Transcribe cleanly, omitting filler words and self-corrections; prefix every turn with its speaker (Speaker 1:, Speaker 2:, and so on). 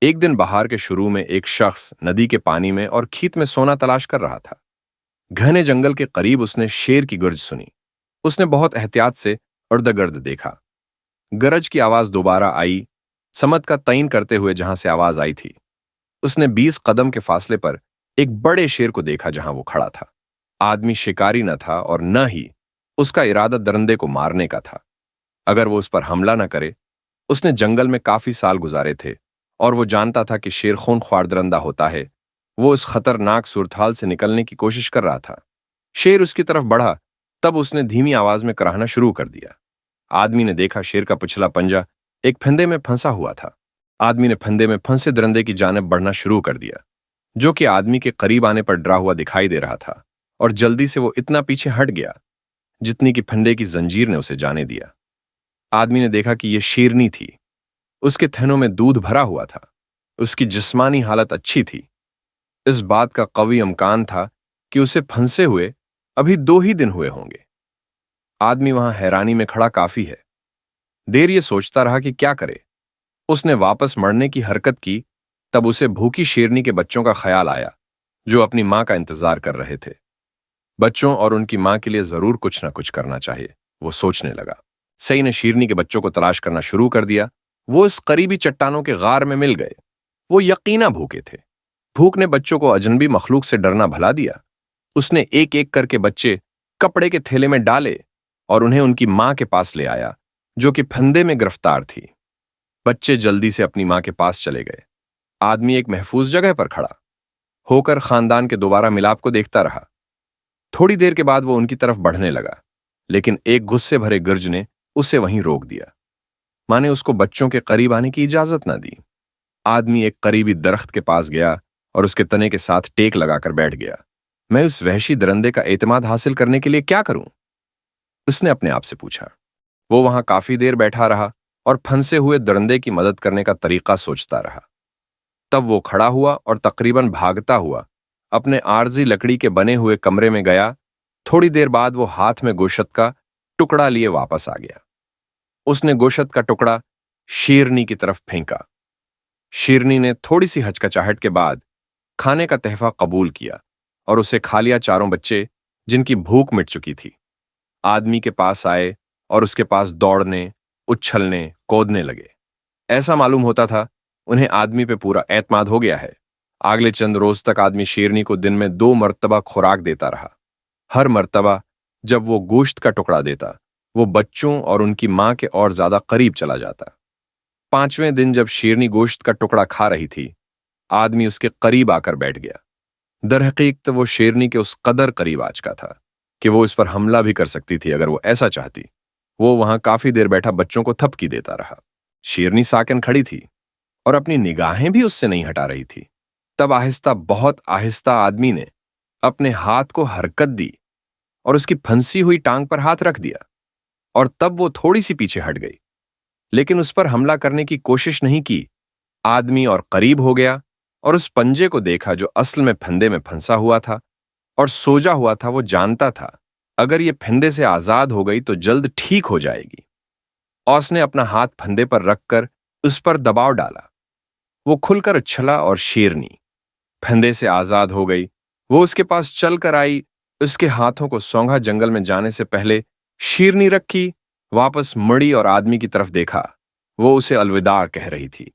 Speaker 1: एक दिन बहार के शुरू में एक शख्स नदी के पानी में और खेत में सोना तलाश कर रहा था। घने जंगल के करीब उसने शेर की गर्ज सुनी। उसने बहुत एहतियात से इर्द-गिर्द देखा। गरज की आवाज दोबारा आई, समत का तयन करते हुए जहां से आवाज आई थी। उसने 20 कदम के फासले पर एक बड़े शेर को देखा जहां वो खड़ा था। आदमी शिकारी न था और न ही उसका इरादा दरिंदे को मारने का था। अगर वो उस पर हमला न करे, उसने जंगल में काफी साल गुजारे थे और वो जानता था कि शेर खूनख्वार दरिंदा होता है। वो इस खतरनाक सूरत से निकलने की कोशिश कर रहा था। शेर उसकी तरफ बढ़ा, तब उसने धीमी आवाज में कराहना शुरू कर दिया। आदमी ने देखा शेर का पिछला पंजा एक फंदे में फंसा हुआ था। आदमी ने फंदे में फंसे दरिंदे की जानिब बढ़ना शुरू कर दिया, जो कि आदमी के करीब आने पर डरा हुआ दिखाई दे रहा था, और जल्दी से वो इतना पीछे हट गया जितनी कि फंदे की जंजीर ने उसे जाने दिया। आदमी ने देखा कि यह शेरनी थी। उसके थनों में दूध भरा हुआ था। उसकी जिस्मानी हालत अच्छी थी। इस बात का कवी इम्कान था कि उसे फंसे हुए अभी 2 ही दिन हुए होंगे। आदमी वहां हैरानी में खड़ा काफी है। देर ये सोचता रहा कि क्या करे। उसने वापस मड़ने की हरकत की, तब उसे भूखी शेरनी के बच्चों का ख्याल आया, जो अपनी मां का इंतजार कर रहे थे। बच्चों और उनकी मां के लिए जरूर कुछ ना कुछ करना चाहिए, वो सोचने लगा। सई ने शेरनी के बच्चों को तलाश करना शुरू कर दिया। वो इस करीबी चट्टानों के गार में मिल गए। वो यकीना भूखे थे। भूख ने बच्चों को अजनबी मखलूक से डरना भला दिया। उसने एक एक करके बच्चे कपड़े के थैले में डाले और उन्हें उनकी मां के पास ले आया, जो कि फंदे में गिरफ्तार थी। बच्चे जल्दी से अपनी मां के पास चले गए। आदमी एक महफूज जगह पर खड़ा होकर खानदान के दोबारा मिलाप को देखता रहा। थोड़ी देर के बाद वो उनकी तरफ बढ़ने लगा, लेकिन एक गुस्से भरे गर्ज ने उसे वहीं रोक दिया। मां ने उसको बच्चों के करीब आने की इजाजत न दी। आदमी एक करीबी दरख्त के पास गया और उसके तने के साथ टेक लगाकर बैठ गया। मैं उस वहशी दरिंदे का एतमाद हासिल करने के लिए क्या करूं? उसने अपने आप से पूछा। वो वहां काफी देर बैठा रहा और फंसे हुए दरिंदे की मदद करने का तरीका सोचता रहा। तब वो खड़ा हुआ और तकरीबन भागता हुआ अपने आरजी लकड़ी के बने हुए कमरे में गया। थोड़ी देर बाद वो हाथ में गोश्त का टुकड़ा लिए वापस आ गया। उसने गोश्त का टुकड़ा शेरनी की तरफ फेंका। शेरनी ने थोड़ी सी हचकचाहट के बाद खाने का तहफा कबूल किया और उसे खा लिया। चारों बच्चे, जिनकी भूख मिट चुकी थी, आदमी के पास आए और उसके पास दौड़ने, उछलने, कूदने लगे। ऐसा मालूम होता था उन्हें आदमी पे पूरा एतमाद हो गया है। अगले चंद रोज तक आदमी शेरनी को दिन में 2 मर्तबा खुराक देता रहा। हर मर्तबा जब वो गोश्त का टुकड़ा देता, वो बच्चों और उनकी मां के और ज्यादा करीब चला जाता। 5वें दिन जब शेरनी गोश्त का टुकड़ा खा रही थी, आदमी उसके करीब आकर बैठ गया। दरहकीकत वो शेरनी के उस कदर करीब आ चुका था कि वो इस पर हमला भी कर सकती थी अगर वो ऐसा चाहती। वो वहां काफी देर बैठा बच्चों को थपकी देता रहा। शेरनी साकिन खड़ी थी और अपनी निगाहें भी उससे नहीं हटा रही थी। तब आहिस्ता, बहुत आहिस्ता आदमी ने अपने हाथ को हरकत दी और उसकी फंसी हुई टांग पर हाथ रख दिया, और तब वो थोड़ी सी पीछे हट गई, लेकिन उस पर हमला करने की कोशिश नहीं की। आदमी और करीब हो गया और उस पंजे को देखा जो असल में फंदे में फंसा हुआ था और सोजा हुआ था। वो जानता था अगर ये फंदे से आजाद हो गई तो जल्द ठीक हो जाएगी। उसने अपना हाथ फंदे पर रखकर उस पर दबाव डाला। वो खुलकर उछला और शेरनी फंदे से आजाद हो गई। वो उसके पास चल कर आई। उसके हाथों को सौंघा। जंगल में जाने से पहले शेरनी रखी, वापस मुड़ी और आदमी की तरफ देखा। वो उसे अलविदा कह रही थी।